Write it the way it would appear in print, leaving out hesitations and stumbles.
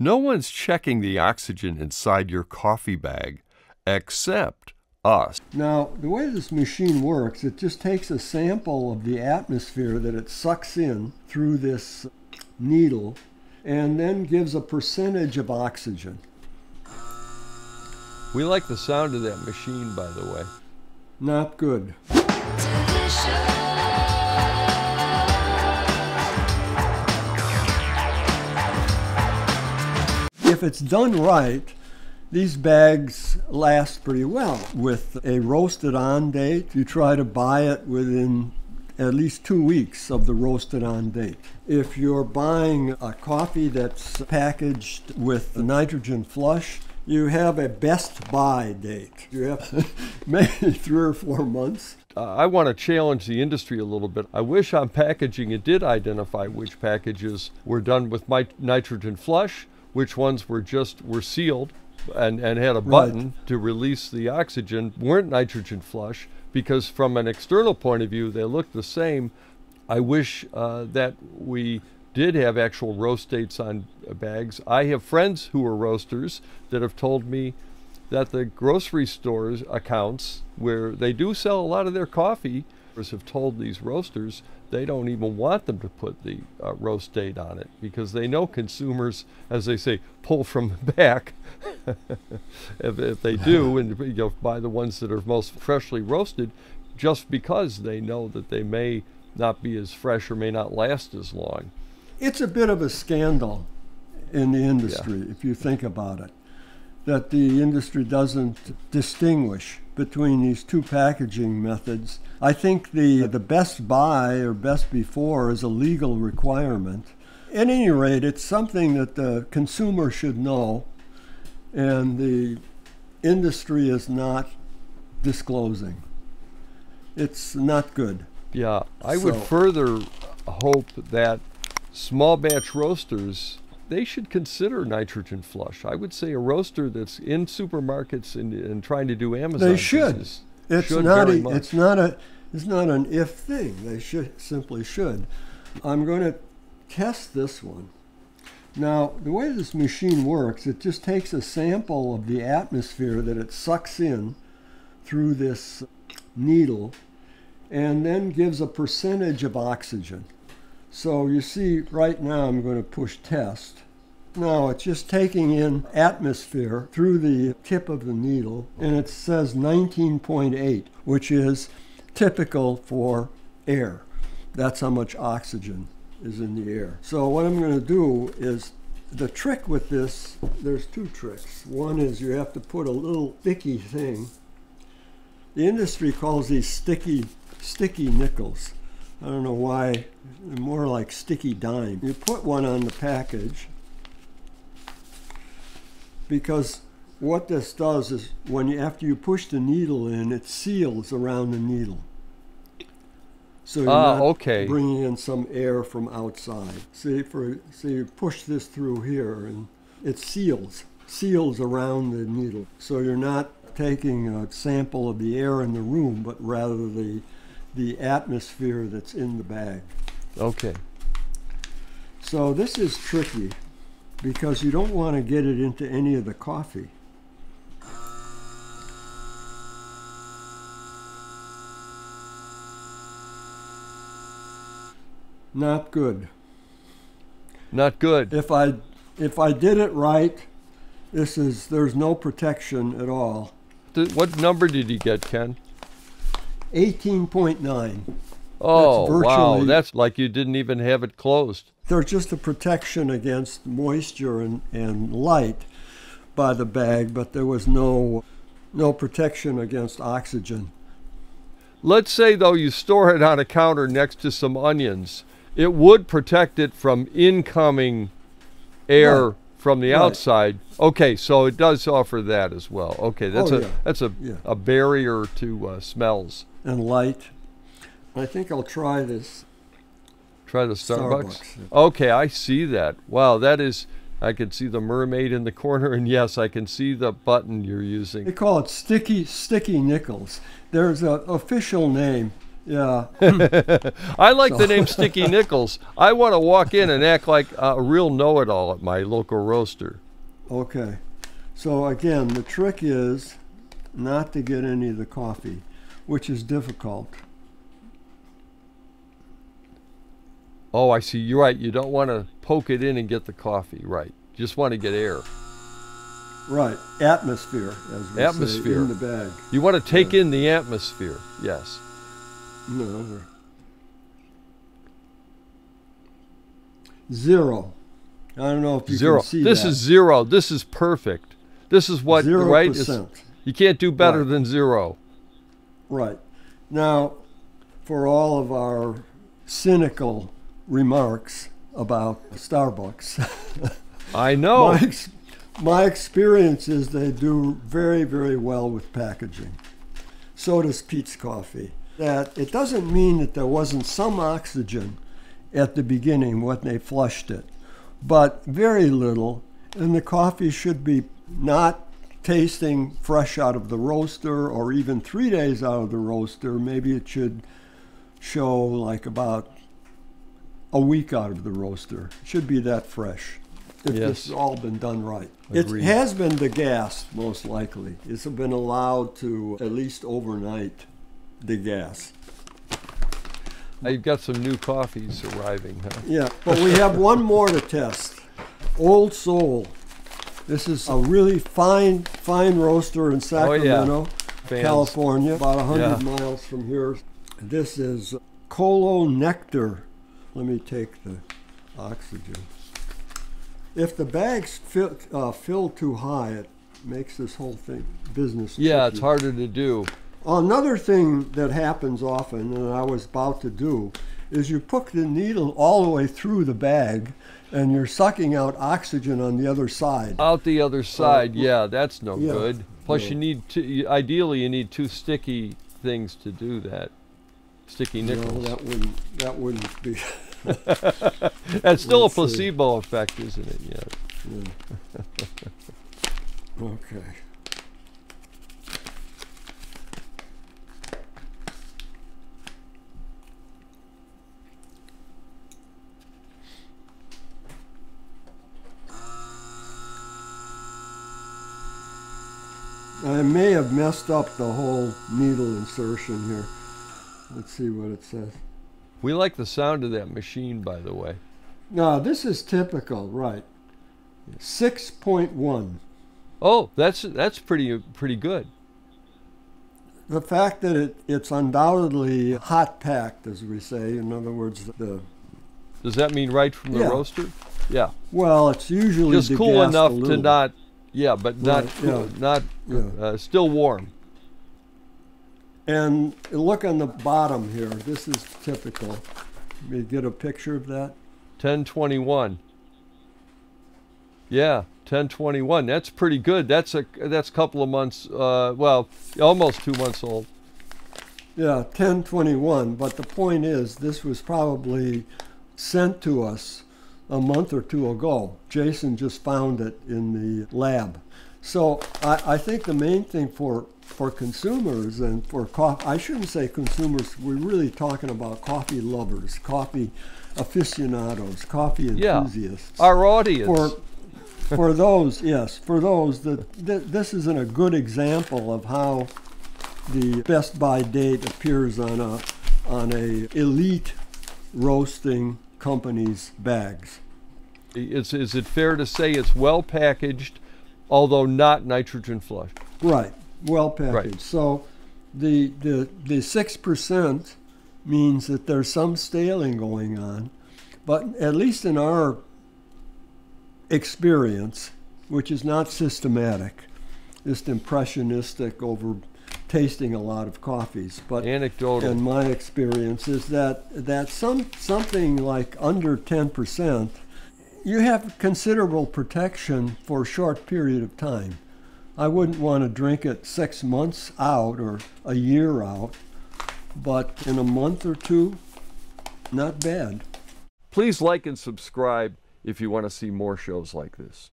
No one's checking the oxygen inside your coffee bag except us. Now, the way this machine works, it just takes a sample of the atmosphere that it sucks in through this needle and then gives a percentage of oxygen. We like the sound of that machine, by the way. Not good. If it's done right, these bags last pretty well. With a roasted on date, you try to buy it within at least 2 weeks of the roasted on date. If you're buying a coffee that's packaged with nitrogen flush, you have a best buy date. You have maybe 3 or 4 months. I want to challenge the industry a little bit. I wish on packaging it did identify which packages were done with nitrogen flush, which ones were sealed and had a button to release the oxygen, weren't nitrogen flush, because from an external point of view, they look the same. I wish that we did have actual roast dates on bags. I have friends who are roasters that have told me that the grocery stores accounts where they do sell a lot of their coffee have told these roasters they don't even want them to put the roast date on it because they know consumers, as they say, pull from the back if they do, and buy the ones that are most freshly roasted just because they know that they may not be as fresh or may not last as long. It's a bit of a scandal in the industry, if you think about it, that the industry doesn't distinguish between these two packaging methods. I think the best buy or best before is a legal requirement. At any rate, it's something that the consumer should know, and the industry is not disclosing. It's not good. Yeah, I would further hope that small batch roasters, they should consider nitrogen flush. I would say a roaster that's in supermarkets and trying to do Amazon they should. business It's should not very much. It's not an if thing. They simply should. I'm going to test this one. Now, the way this machine works, it just takes a sample of the atmosphere that it sucks in through this needle and then gives a percentage of oxygen. So you see right now I'm going to push test. Now it's just taking in atmosphere through the tip of the needle, and it says 19.8, which is typical for air. That's how much oxygen is in the air. So what I'm going to do is, the trick with this, there's two tricks. One is you have to put a little sticky thing. The industry calls these sticky nickels. I don't know why, they're more like sticky dime. You put one on the package because what this does is after you push the needle in, it seals around the needle. So you're not bringing in some air from outside. So you push this through here and it seals around the needle. So you're not taking a sample of the air in the room, but rather the atmosphere that's in the bag. Okay. So this is tricky because you don't want to get it into any of the coffee. Not good. Not good. If I did it right, there's no protection at all. What number did you get, Ken? 18.9. Oh, wow. That's like you didn't even have it closed. There's just a protection against moisture and light by the bag, but there was no protection against oxygen. Let's say, though, you store it on a counter next to some onions. It would protect it from incoming air from the outside. Okay, so it does offer that as well. Okay, that's a barrier to smells. And light. I think I'll try this. Try the Starbucks? Okay, I see that. Wow, I can see the mermaid in the corner, and yes, I can see the button you're using. They call it sticky nickels. There's an official name Yeah. I like the name Sticky Nickels. I want to walk in and act like a real know-it-all at my local roaster. Okay. So again, the trick is not to get any of the coffee, which is difficult. Oh, I see. You're right. You don't want to poke it in and get the coffee. Right. You just want to get air. Right. Atmosphere, as we Atmosphere. say, in the bag. You want to take in the atmosphere. Yes. No. 0. I don't know if you Zero. can see This that. is 0. This is perfect. This is what, 0%. right? You can't do better Right. than 0. Right. Now, for all of our cynical remarks about Starbucks, I know. my experience is they do very, very well with packaging. So does Peet's Coffee. That it doesn't mean that there wasn't some oxygen at the beginning when they flushed it, but very little, and the coffee should be not tasting fresh out of the roaster or even 3 days out of the roaster. Maybe it should show like about a week out of the roaster. It should be that fresh if Yes. this has all been done right. Agreed. It has been degassed, most likely. It's been allowed to at least overnight degas. You've got some new coffees arriving, huh? Yeah, but we have one more to test. Old Soul. This is a really fine roaster in Sacramento, Fans. California, about 100 Yeah. miles from here. This is Colo Nectar. Let me take the oxygen. If the bags fill too high, it makes this whole thing business Yeah, tricky. it's harder to do. Another thing that happens often, and I was about to do, is you put the needle all the way through the bag and you're sucking out oxygen on the other side. Out the other side, yeah, that's no yeah, good. Plus, no. you need ideally you need 2 sticky things to do that. Sticky No, nickels. that wouldn't be. That's still a Let's see. placebo effect, isn't it? Yeah. Okay. I may have messed up the whole needle insertion here. Let's see what it says. We like the sound of that machine, by the way. No, this is typical, right? 6.1. Oh, that's pretty good. The fact that it's undoubtedly hot packed, as we say, in other words, Does that mean right from the Yeah. roaster? Yeah. well, it's usually Just cool degassed a enough to little. not. Yeah, but not Right, cool, yeah. not Yeah. still warm. And look on the bottom here. This is typical. Let me get a picture of that. 1021. Yeah, 1021. That's pretty good. That's a couple of months. Well, almost 2 months old. Yeah, 1021. But the point is, this was probably sent to us a month or two ago. Jason just found it in the lab. So I think the main thing for consumers and for coffee, I shouldn't say consumers, we're really talking about coffee lovers, coffee aficionados, coffee Yeah. enthusiasts. Our audience. For those, yes, for those this isn't a good example of how the best by date appears on a elite roasting company's bags. Is it fair to say it's well packaged, although not nitrogen flush? Right, well packaged. Right. So the 6% means that there's some staling going on, but at least in our experience, which is not systematic, just impressionistic over tasting a lot of coffees, but Anecdotal. in my experience is that something like under 10%, you have considerable protection for a short period of time. I wouldn't want to drink it 6 months out or a year out, but in a month or two, not bad. Please like and subscribe if you want to see more shows like this.